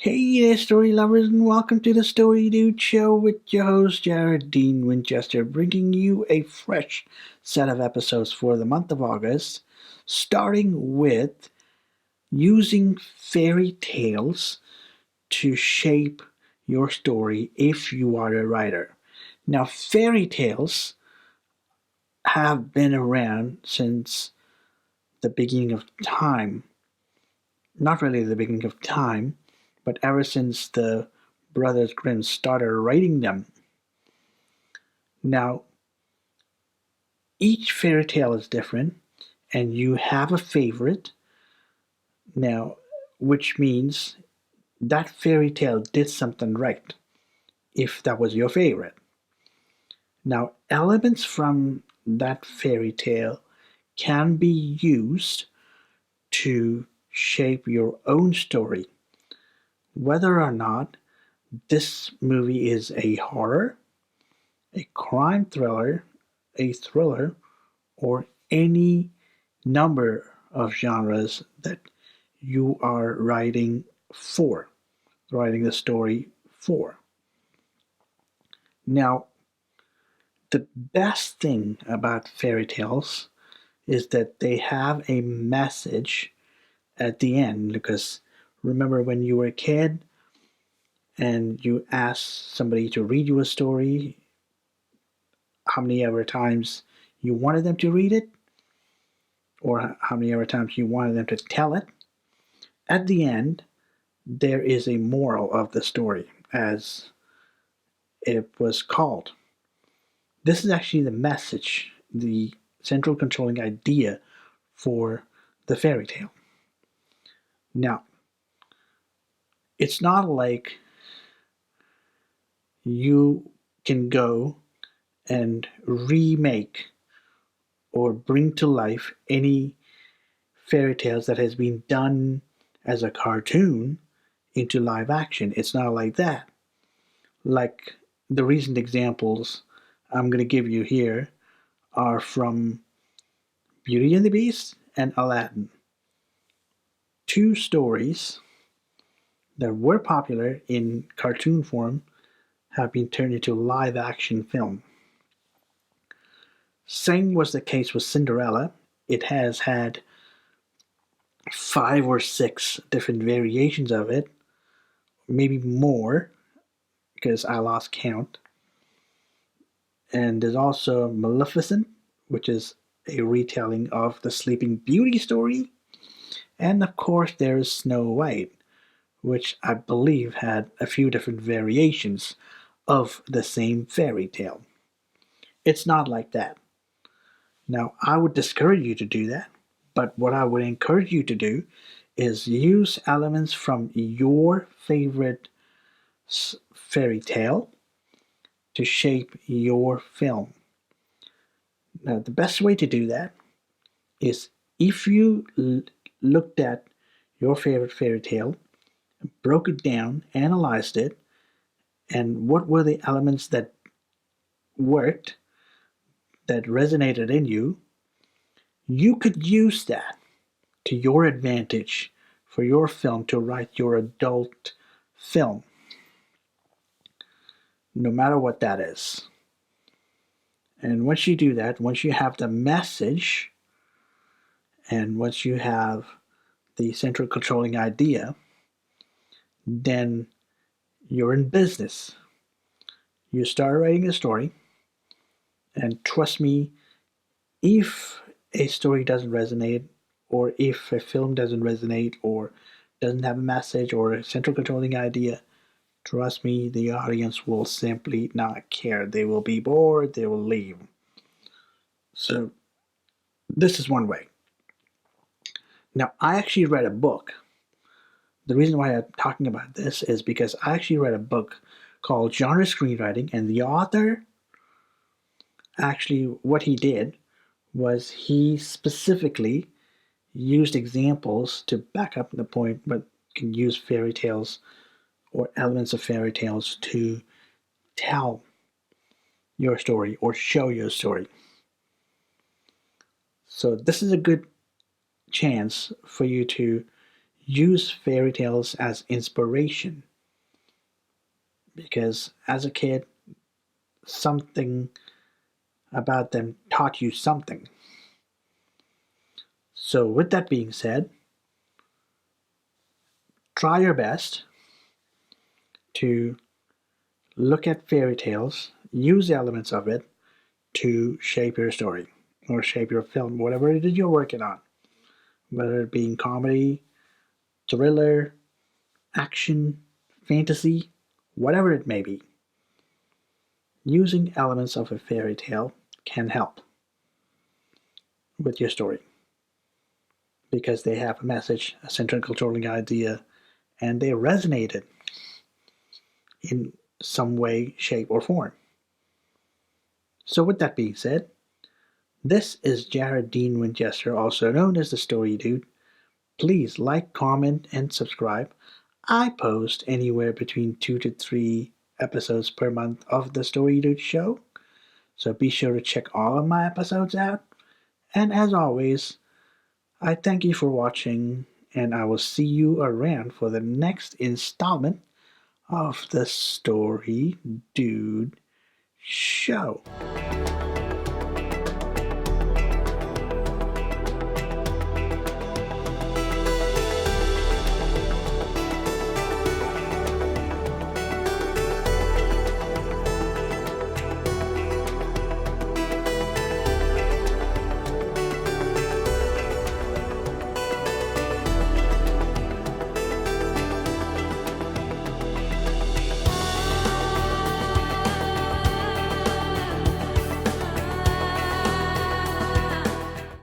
Hey there, story lovers, and welcome to the Story Dude Show with your host, Jared Dean Winchester, bringing you a fresh set of episodes for the month of August, starting with using fairy tales to shape your story if you are a writer. Now, fairy tales have been around since the beginning of time. Not really the beginning of time, but ever since the Brothers Grimm started writing them. Now, each fairy tale is different, and you have a favorite now, which means that fairy tale did something right if that was your favorite. Now, elements from that fairy tale can be used to shape your own story, whether or not this movie is a horror, a crime thriller, a thriller, or any number of genres that you are writing the story for. Now, the best thing about fairy tales is that they have a message at the end, because remember when you were a kid and you asked somebody to read you a story, how many ever times you wanted them to read it, or how many ever times you wanted them to tell it. At the end, there is a moral of the story, as it was called. This is actually the message, the central controlling idea for the fairy tale. Now, it's not like you can go and remake or bring to life any fairy tales that has been done as a cartoon into live action. It's not like that. Like the recent examples I'm going to give you here are from Beauty and the Beast and Aladdin. Two stories that were popular in cartoon form have been turned into live action film. Same was the case with Cinderella. It has had 5 or 6 different variations of it, maybe more, because I lost count. And there's also Maleficent, which is a retelling of the Sleeping Beauty story. And of course, there is Snow White, which I believe had a few different variations of the same fairy tale. It's not like that. Now, I would discourage you to do that, but what I would encourage you to do is use elements from your favorite fairy tale to shape your film. Now, the best way to do that is if you looked at your favorite fairy tale, broke it down, analyzed it, and what were the elements that worked, that resonated in you, you could use that to your advantage for your film to write your adult film, no matter what that is. And once you do that, once you have the message, and once you have the central controlling idea, then you're in business. You start writing a story, and trust me, if a story doesn't resonate, or if a film doesn't resonate, or doesn't have a message or a central controlling idea, trust me, the audience will simply not care. They will be bored, they will leave. So, this is one way. Now, I actually read a book. The reason why I'm talking about this is because I actually read a book called Genre Screenwriting, and the author, actually, what he did was he specifically used examples to back up the point, but can use fairy tales or elements of fairy tales to tell your story or show your story. So this is a good chance for you to use fairy tales as inspiration, because as a kid, something about them taught you something. So, with that being said, try your best to look at fairy tales, use elements of it to shape your story or shape your film, whatever it is you're working on, whether it be comedy, thriller, action, fantasy, whatever it may be. Using elements of a fairy tale can help with your story because they have a message, a central controlling idea, and they resonated in some way, shape, or form. So, with that being said, this is Jared Dean Winchester, also known as the Story Dude. Please like, comment, and subscribe. I post anywhere between 2 to 3 episodes per month of the Story Dude show, so be sure to check all of my episodes out. And as always, I thank you for watching, and I will see you around for the next installment of the Story Dude show.